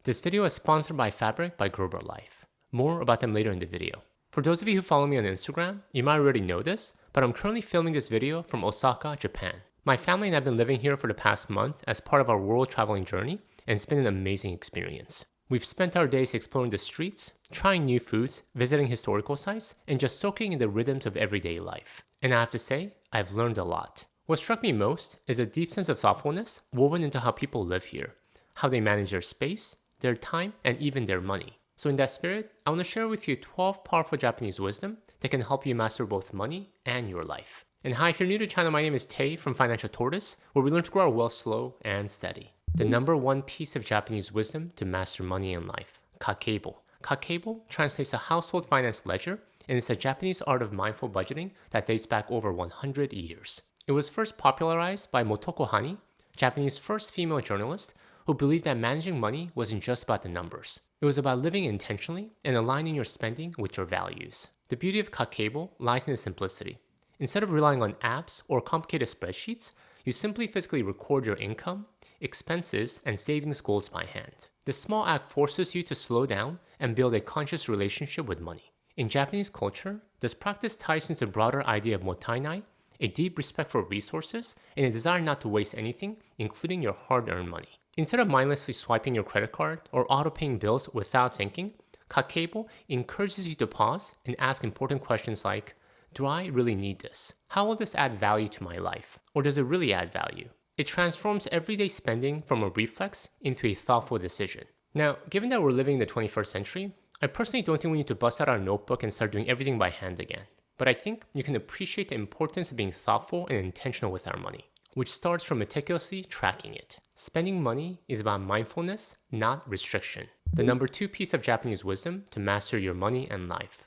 This video is sponsored by Fabric by Gerber Life. More about them later in the video. For those of you who follow me on Instagram, you might already know this, but I'm currently filming this video from Osaka, Japan. My family and I have been living here for the past month as part of our world traveling journey, and it's been an amazing experience. We've spent our days exploring the streets, trying new foods, visiting historical sites, and just soaking in the rhythms of everyday life. And I have to say, I've learned a lot. What struck me most is a deep sense of thoughtfulness woven into how people live here, how they manage their space, their time, and even their money. So in that spirit, I want to share with you 12 powerful Japanese wisdom that can help you master both money and your life. And hi, if you're new to the channel, my name is Tay from Financial Tortoise, where we learn to grow our wealth slow and steady. The number one piece of Japanese wisdom to master money and life, Kakeibo. Kakeibo translates to household finance ledger, and it's a Japanese art of mindful budgeting that dates back over 100 years. It was first popularized by Motoko Hani, Japanese first female journalist, who believed that managing money wasn't just about the numbers. It was about living intentionally and aligning your spending with your values. The beauty of Kakeibo lies in its simplicity. Instead of relying on apps or complicated spreadsheets, you simply physically record your income, expenses, and savings goals by hand. This small act forces you to slow down and build a conscious relationship with money. In Japanese culture, this practice ties into the broader idea of mottainai, a deep respect for resources, and a desire not to waste anything, including your hard-earned money. Instead of mindlessly swiping your credit card or auto-paying bills without thinking, Kakeibo encourages you to pause and ask important questions like, do I really need this? How will this add value to my life? Or does it really add value? It transforms everyday spending from a reflex into a thoughtful decision. Now, given that we're living in the 21st century, I personally don't think we need to bust out our notebook and start doing everything by hand again. But I think you can appreciate the importance of being thoughtful and intentional with our money, which starts from meticulously tracking it. Spending money is about mindfulness, not restriction. The number two piece of Japanese wisdom to master your money and life.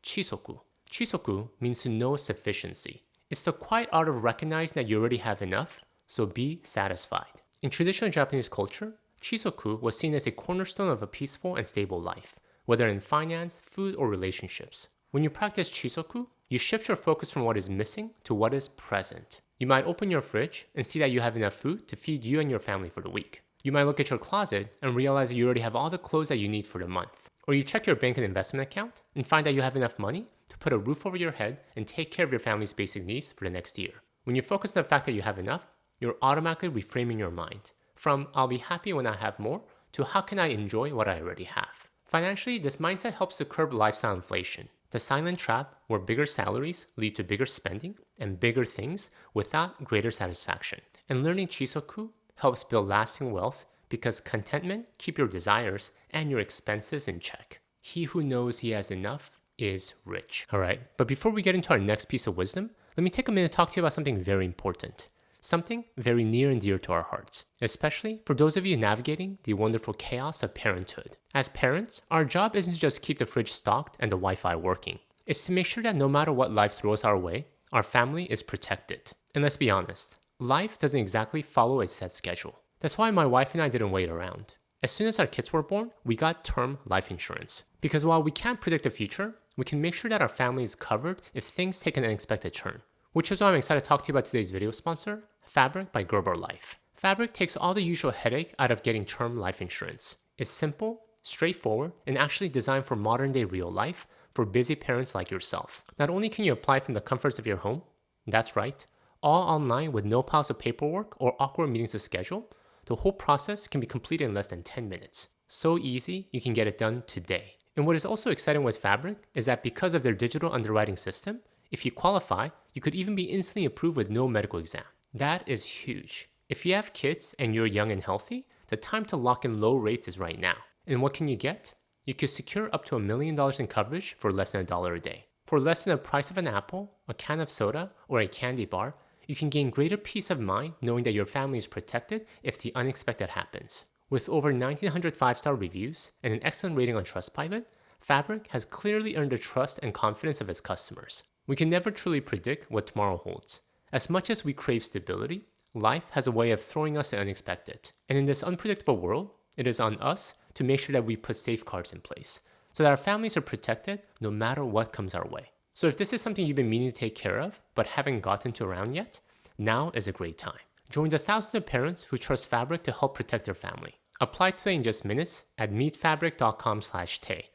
Chisoku. Chisoku means to know sufficiency. It's the quiet art of recognizing that you already have enough, so be satisfied. In traditional Japanese culture, Chisoku was seen as a cornerstone of a peaceful and stable life, whether in finance, food, or relationships. When you practice Chisoku, you shift your focus from what is missing to what is present. You might open your fridge and see that you have enough food to feed you and your family for the week. You might look at your closet and realize that you already have all the clothes that you need for the month. Or you check your bank and investment account and find that you have enough money to put a roof over your head and take care of your family's basic needs for the next year. When you focus on the fact that you have enough, you're automatically reframing your mind from I'll be happy when I have more to how can I enjoy what I already have. Financially, this mindset helps to curb lifestyle inflation, the silent trap where bigger salaries lead to bigger spending and bigger things without greater satisfaction. And learning Chisoku helps build lasting wealth because contentment keeps your desires and your expenses in check. He who knows he has enough is rich. All right, but before we get into our next piece of wisdom, let me take a minute to talk to you about something very important. Something very near and dear to our hearts, especially for those of you navigating the wonderful chaos of parenthood. As parents, our job isn't to just keep the fridge stocked and the Wi-Fi working. It's to make sure that no matter what life throws our way, our family is protected. And let's be honest, life doesn't exactly follow a set schedule. That's why my wife and I didn't wait around. As soon as our kids were born, we got term life insurance. Because while we can't predict the future, we can make sure that our family is covered if things take an unexpected turn. Which is why I'm excited to talk to you about today's video sponsor, Fabric by Gerber Life. Fabric takes all the usual headache out of getting term life insurance. It's simple, straightforward, and actually designed for modern day real life for busy parents like yourself. Not only can you apply from the comforts of your home, that's right, all online with no piles of paperwork or awkward meetings to schedule, the whole process can be completed in less than 10 minutes. So easy, you can get it done today. And what is also exciting with Fabric is that because of their digital underwriting system, if you qualify, you could even be instantly approved with no medical exam. That is huge. If you have kids and you're young and healthy, the time to lock in low rates is right now. And what can you get? You can secure up to $1 million in coverage for less than $1 a day. For less than the price of an apple, a can of soda, or a candy bar, you can gain greater peace of mind knowing that your family is protected if the unexpected happens. With over 1,900 5-star reviews and an excellent rating on Trustpilot, Fabric has clearly earned the trust and confidence of its customers. We can never truly predict what tomorrow holds. As much as we crave stability, life has a way of throwing us the unexpected. And in this unpredictable world, it is on us to make sure that we put safeguards in place so that our families are protected no matter what comes our way. So if this is something you've been meaning to take care of but haven't gotten to around yet, now is a great time. Join the thousands of parents who trust Fabric to help protect their family. Apply today in just minutes at meetfabric.com/tay.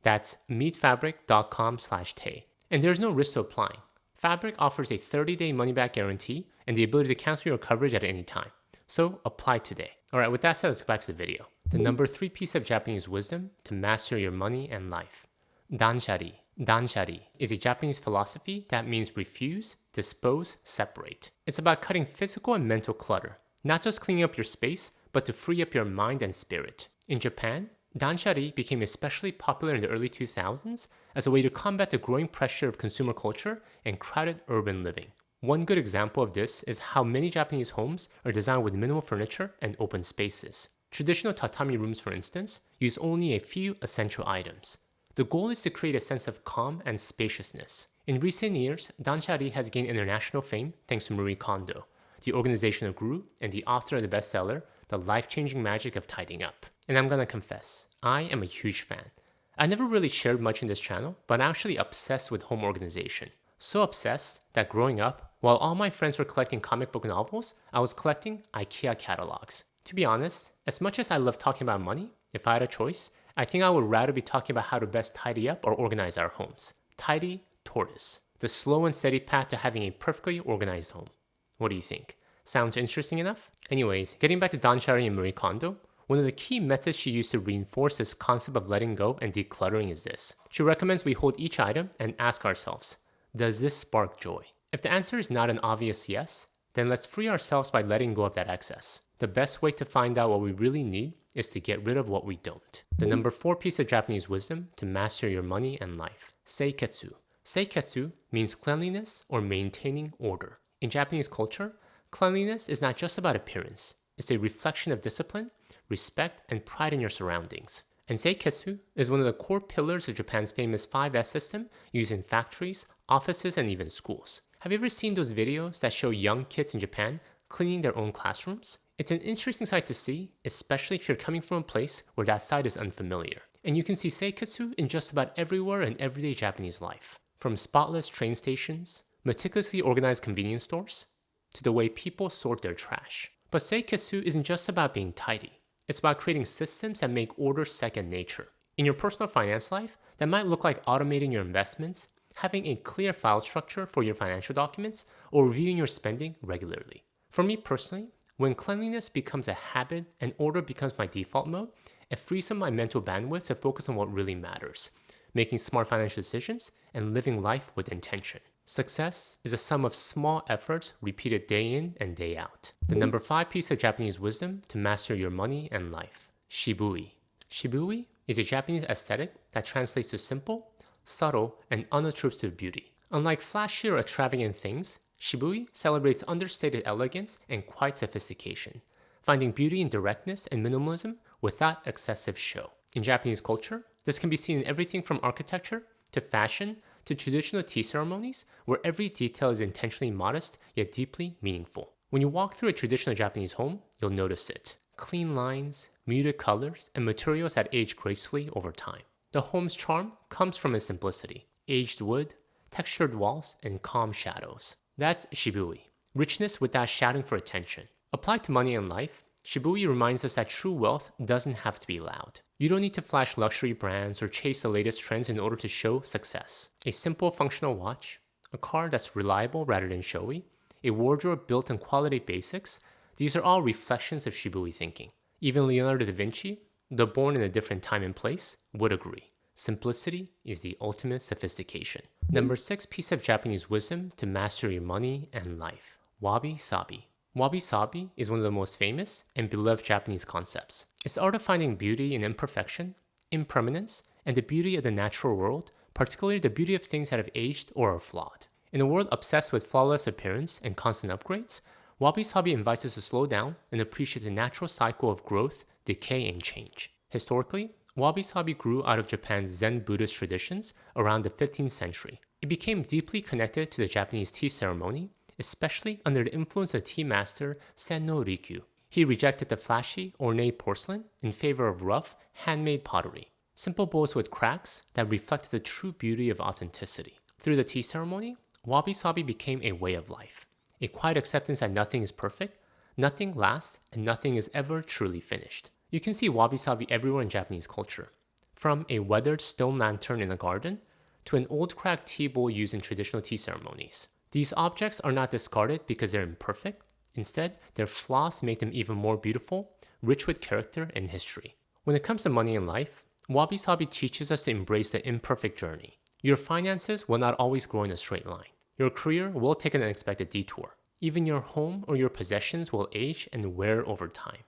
That's meetfabric.com/tay. And there's no risk to applying. Fabric offers a 30-day money-back guarantee and the ability to cancel your coverage at any time. So apply today. Alright, with that said, let's get back to the video. The number 3 piece of Japanese wisdom to master your money and life. Danshari. Danshari is a Japanese philosophy that means refuse, dispose, separate. It's about cutting physical and mental clutter, not just cleaning up your space, but to free up your mind and spirit. In Japan, Danshari became especially popular in the early 2000s as a way to combat the growing pressure of consumer culture and crowded urban living. One good example of this is how many Japanese homes are designed with minimal furniture and open spaces. Traditional tatami rooms, for instance, use only a few essential items. The goal is to create a sense of calm and spaciousness. In recent years, Danshari has gained international fame thanks to Marie Kondo, the organizational guru and the author of the bestseller, The Life-Changing Magic of Tidying Up. And I'm gonna confess, I am a huge fan. I never really shared much in this channel, but I'm actually obsessed with home organization. So obsessed that growing up, while all my friends were collecting comic book novels, I was collecting IKEA catalogs. To be honest, as much as I love talking about money, if I had a choice, I think I would rather be talking about how to best tidy up or organize our homes. Tidy tortoise, the slow and steady path to having a perfectly organized home. What do you think? Sounds interesting enough? Anyways, getting back to Danshari and Marie Kondo, one of the key methods she used to reinforce this concept of letting go and decluttering is this. She recommends we hold each item and ask ourselves, does this spark joy? If the answer is not an obvious yes, then let's free ourselves by letting go of that excess. The best way to find out what we really need is to get rid of what we don't. The number 4 piece of Japanese wisdom to master your money and life. Seiketsu. Seiketsu means cleanliness or maintaining order. In Japanese culture, cleanliness is not just about appearance. It's a reflection of discipline, respect, and pride in your surroundings. And Seiketsu is one of the core pillars of Japan's famous 5S system used in factories, offices, and even schools. Have you ever seen those videos that show young kids in Japan cleaning their own classrooms? It's an interesting sight to see, especially if you're coming from a place where that side is unfamiliar. And you can see Seiketsu in just about everywhere in everyday Japanese life. From spotless train stations, meticulously organized convenience stores, to the way people sort their trash. But Seiketsu isn't just about being tidy. It's about creating systems that make order second nature. In your personal finance life, that might look like automating your investments, having a clear file structure for your financial documents, or reviewing your spending regularly. For me personally, when cleanliness becomes a habit and order becomes my default mode, it frees up my mental bandwidth to focus on what really matters, making smart financial decisions and living life with intention. Success is a sum of small efforts repeated day in and day out. The number 5 piece of Japanese wisdom to master your money and life. Shibui. Shibui is a Japanese aesthetic that translates to simple, subtle, and unobtrusive beauty. Unlike flashy or extravagant things, Shibui celebrates understated elegance and quiet sophistication, finding beauty in directness and minimalism without excessive show. In Japanese culture, this can be seen in everything from architecture to fashion to traditional tea ceremonies, where every detail is intentionally modest yet deeply meaningful. When you walk through a traditional Japanese home, you'll notice it. Clean lines, muted colors, and materials that age gracefully over time. The home's charm comes from its simplicity. Aged wood, textured walls, and calm shadows. That's Shibui. Richness without shouting for attention. Applied to money and life, Shibui reminds us that true wealth doesn't have to be loud. You don't need to flash luxury brands or chase the latest trends in order to show success. A simple functional watch, a car that's reliable rather than showy, a wardrobe built on quality basics, these are all reflections of Shibui thinking. Even Leonardo da Vinci, though born in a different time and place, would agree. Simplicity is the ultimate sophistication. Number 6 piece of Japanese wisdom to master your money and life. Wabi-Sabi. Wabi-Sabi is one of the most famous and beloved Japanese concepts. It's the art of finding beauty in imperfection, impermanence, and the beauty of the natural world, particularly the beauty of things that have aged or are flawed. In a world obsessed with flawless appearance and constant upgrades, Wabi-Sabi invites us to slow down and appreciate the natural cycle of growth, decay, and change. Historically, Wabi-Sabi grew out of Japan's Zen Buddhist traditions around the 15th century. It became deeply connected to the Japanese tea ceremony, especially under the influence of tea master Senno Rikyu. He rejected the flashy, ornate porcelain in favor of rough, handmade pottery. Simple bowls with cracks that reflected the true beauty of authenticity. Through the tea ceremony, Wabi-Sabi became a way of life. A quiet acceptance that nothing is perfect, nothing lasts, and nothing is ever truly finished. You can see wabi-sabi everywhere in Japanese culture, from a weathered stone lantern in a garden to an old cracked tea bowl used in traditional tea ceremonies. These objects are not discarded because they're imperfect. Instead, their flaws make them even more beautiful, rich with character and history. When it comes to money in life, wabi-sabi teaches us to embrace the imperfect journey. Your finances will not always grow in a straight line. Your career will take an unexpected detour. Even your home or your possessions will age and wear over time.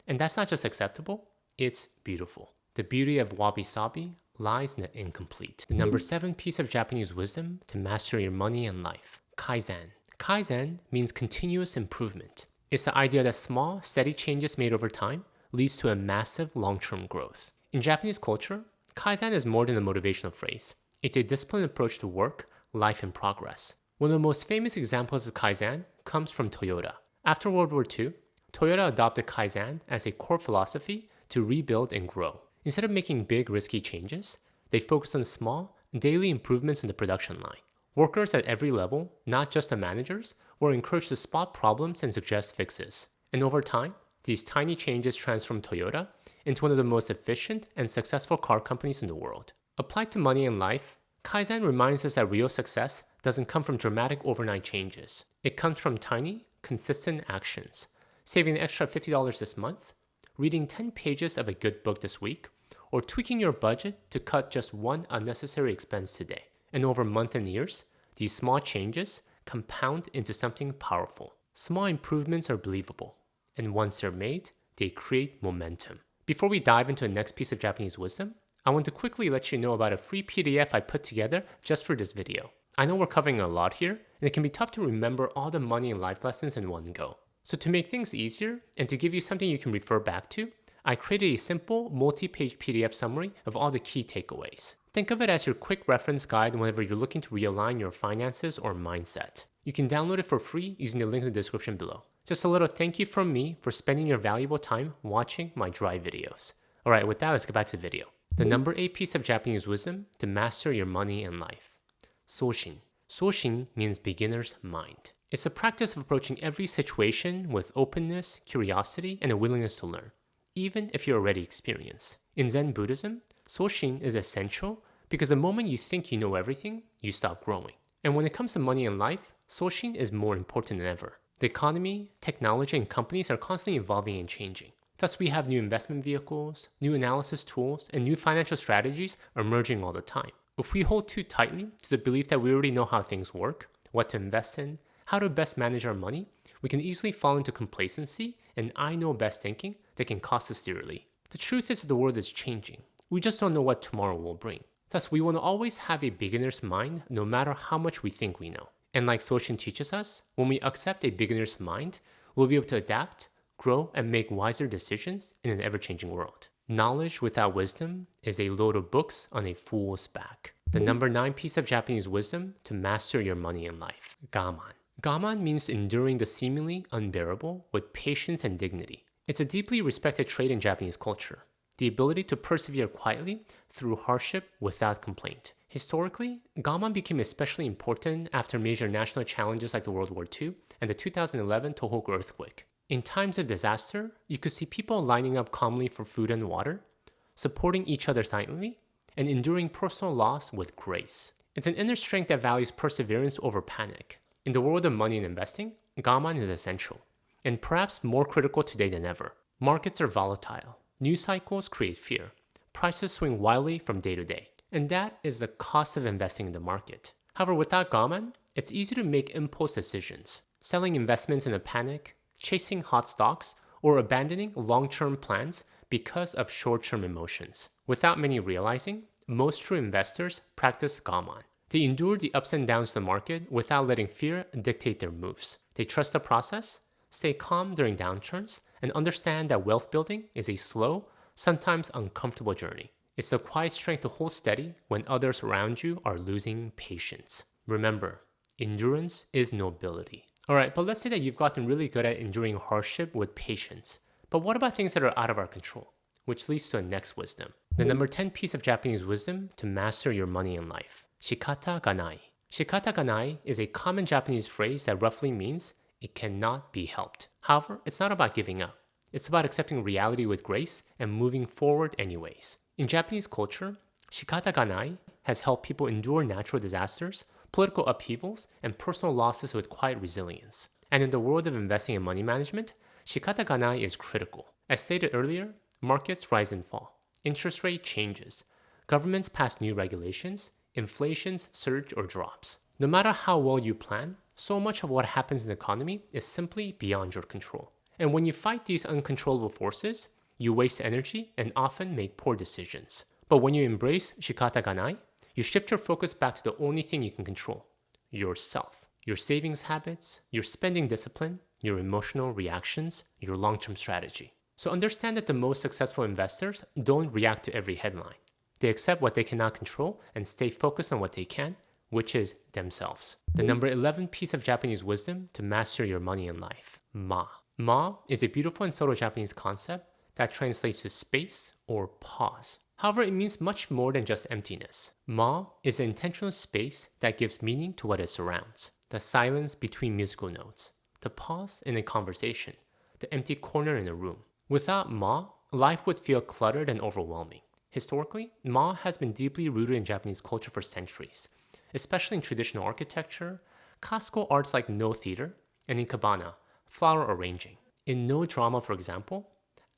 And that's not just acceptable, it's beautiful. The beauty of wabi-sabi lies in the incomplete. The number 7 piece of Japanese wisdom to master your money and life. Kaizen. Kaizen means continuous improvement. It's the idea that small, steady changes made over time leads to a massive long-term growth. In Japanese culture, Kaizen is more than a motivational phrase. It's a disciplined approach to work, life, and progress. One of the most famous examples of Kaizen comes from Toyota. After World War II, Toyota adopted Kaizen as a core philosophy to rebuild and grow. Instead of making big, risky changes, they focused on small, daily improvements in the production line. Workers at every level, not just the managers, were encouraged to spot problems and suggest fixes. And over time, these tiny changes transformed Toyota into one of the most efficient and successful car companies in the world. Applied to money and life, Kaizen reminds us that real success doesn't come from dramatic overnight changes. It comes from tiny, consistent actions. Saving an extra $50 this month, reading 10 pages of a good book this week, or tweaking your budget to cut just one unnecessary expense today. And over months and years, these small changes compound into something powerful. Small improvements are believable, and once they're made, they create momentum. Before we dive into the next piece of Japanese wisdom, I want to quickly let you know about a free PDF I put together just for this video. I know we're covering a lot here, and it can be tough to remember all the money and life lessons in one go. So to make things easier, and to give you something you can refer back to, I created a simple multi-page PDF summary of all the key takeaways. Think of it as your quick reference guide whenever you're looking to realign your finances or mindset. You can download it for free using the link in the description below. Just a little thank you from me for spending your valuable time watching my dry videos. Alright, with that, let's get back to the video. The number 8 piece of Japanese wisdom to master your money and life. Shoshin. Shoshin means beginner's mind. It's the practice of approaching every situation with openness, curiosity, and a willingness to learn, even if you're already experienced. In Zen Buddhism, Shoshin is essential because the moment you think you know everything, you stop growing. And when it comes to money and life, Shoshin is more important than ever. The economy, technology, and companies are constantly evolving and changing. Thus, we have new investment vehicles, new analysis tools, and new financial strategies emerging all the time. If we hold too tightly to the belief that we already know how things work, what to invest in, how to best manage our money, we can easily fall into complacency and I know best thinking that can cost us dearly. The truth is that the world is changing. We just don't know what tomorrow will bring. Thus, we want to always have a beginner's mind no matter how much we think we know. And like Shoshin teaches us, when we accept a beginner's mind, we'll be able to adapt, grow, and make wiser decisions in an ever-changing world. Knowledge without wisdom is a load of books on a fool's back. The number 9 piece of Japanese wisdom to master your money and life. Gaman. Gaman means enduring the seemingly unbearable with patience and dignity. It's a deeply respected trait in Japanese culture. The ability to persevere quietly through hardship without complaint. Historically, Gaman became especially important after major national challenges like the World War II and the 2011 Tohoku earthquake. In times of disaster, you could see people lining up calmly for food and water, supporting each other silently, and enduring personal loss with grace. It's an inner strength that values perseverance over panic. In the world of money and investing, Gaman is essential, and perhaps more critical today than ever. Markets are volatile. News cycles create fear. Prices swing wildly from day to day. And that is the cost of investing in the market. However, without Gaman, it's easy to make impulse decisions, selling investments in a panic, chasing hot stocks, or abandoning long-term plans because of short-term emotions. Without many realizing, most true investors practice Gaman. They endure the ups and downs of the market without letting fear dictate their moves. They trust the process, stay calm during downturns, and understand that wealth building is a slow, sometimes uncomfortable journey. It's the quiet strength to hold steady when others around you are losing patience. Remember, endurance is nobility. Alright, but let's say that you've gotten really good at enduring hardship with patience. But what about things that are out of our control? Which leads to the next wisdom. The number 10 piece of Japanese wisdom to master your money and life. Shikata Ga Nai. Shikata Ga Nai is a common Japanese phrase that roughly means it cannot be helped. However, it's not about giving up. It's about accepting reality with grace and moving forward anyways. In Japanese culture, Shikata Ga Nai has helped people endure natural disasters, political upheavals, and personal losses with quiet resilience. And in the world of investing and money management, Shikata Ga Nai is critical. As stated earlier, markets rise and fall, interest rate changes, governments pass new regulations, inflations surge or drops. No matter how well you plan, so much of what happens in the economy is simply beyond your control. And when you fight these uncontrollable forces, you waste energy and often make poor decisions. But when you embrace Shikata Ga Nai, you shift your focus back to the only thing you can control: yourself, your savings habits, your spending discipline, your emotional reactions, your long-term strategy. So understand that the most successful investors don't react to every headline. They accept what they cannot control and stay focused on what they can, which is themselves. The number 11 piece of Japanese wisdom to master your money and life: Ma. Ma is a beautiful and subtle Japanese concept that translates to space or pause. However, it means much more than just emptiness. Ma is an intentional space that gives meaning to what it surrounds: the silence between musical notes, the pause in a conversation, the empty corner in a room. Without Ma, life would feel cluttered and overwhelming. Historically, Ma has been deeply rooted in Japanese culture for centuries, especially in traditional architecture, classical arts like No theater, and in Kabana, flower arranging. In No drama, for example,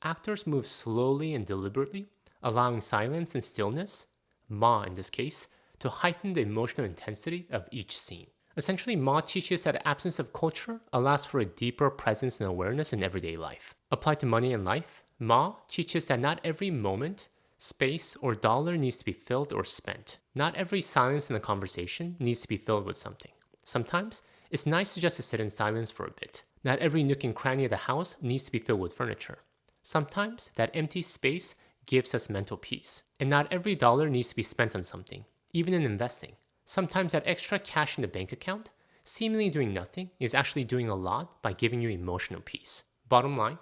actors move slowly and deliberately, allowing silence and stillness, Ma in this case, to heighten the emotional intensity of each scene. Essentially, Ma teaches that absence of culture allows for a deeper presence and awareness in everyday life. Applied to money and life, Ma teaches that not every moment, space, or dollar needs to be filled or spent. Not every silence in a conversation needs to be filled with something. Sometimes, it's nice to just sit in silence for a bit. Not every nook and cranny of the house needs to be filled with furniture. Sometimes, that empty space gives us mental peace. And not every dollar needs to be spent on something, even in investing. Sometimes that extra cash in the bank account, seemingly doing nothing, is actually doing a lot by giving you emotional peace. Bottom line,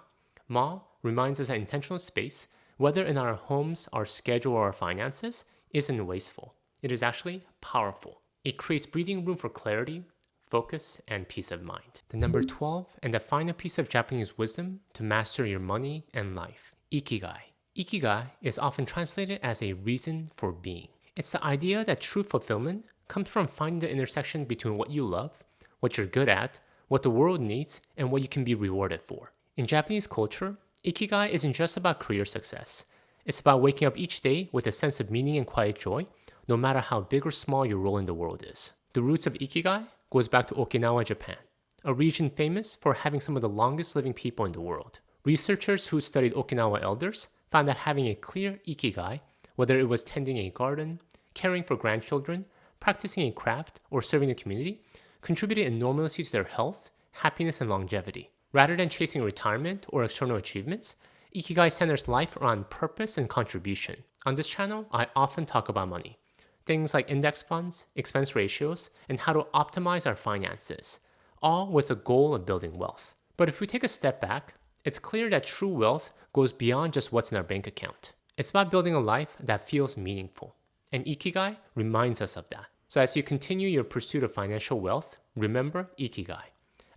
Ma reminds us that intentional space, whether in our homes, our schedule, or our finances, isn't wasteful. It is actually powerful. It creates breathing room for clarity, focus, and peace of mind. The number 12 and the final piece of Japanese wisdom to master your money and life: Ikigai. Ikigai is often translated as a reason for being. It's the idea that true fulfillment comes from finding the intersection between what you love, what you're good at, what the world needs, and what you can be rewarded for. In Japanese culture, Ikigai isn't just about career success. It's about waking up each day with a sense of meaning and quiet joy, no matter how big or small your role in the world is. The roots of Ikigai goes back to Okinawa, Japan, a region famous for having some of the longest living people in the world. Researchers who studied Okinawa elders found that having a clear Ikigai, whether it was tending a garden, caring for grandchildren, practicing a craft, or serving the community, contributed enormously to their health, happiness, and longevity. Rather than chasing retirement or external achievements, Ikigai centers life around purpose and contribution. On this channel, I often talk about money. Things like index funds, expense ratios, and how to optimize our finances, all with the goal of building wealth. But if we take a step back, it's clear that true wealth goes beyond just what's in our bank account. It's about building a life that feels meaningful. And Ikigai reminds us of that. So as you continue your pursuit of financial wealth, remember Ikigai.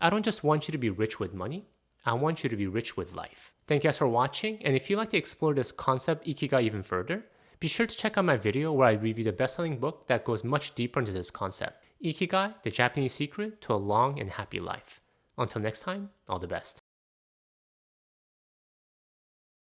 I don't just want you to be rich with money, I want you to be rich with life. Thank you guys for watching, and if you'd like to explore this concept Ikigai even further, be sure to check out my video where I review the best-selling book that goes much deeper into this concept, Ikigai, the Japanese secret to a long and happy life. Until next time, all the best.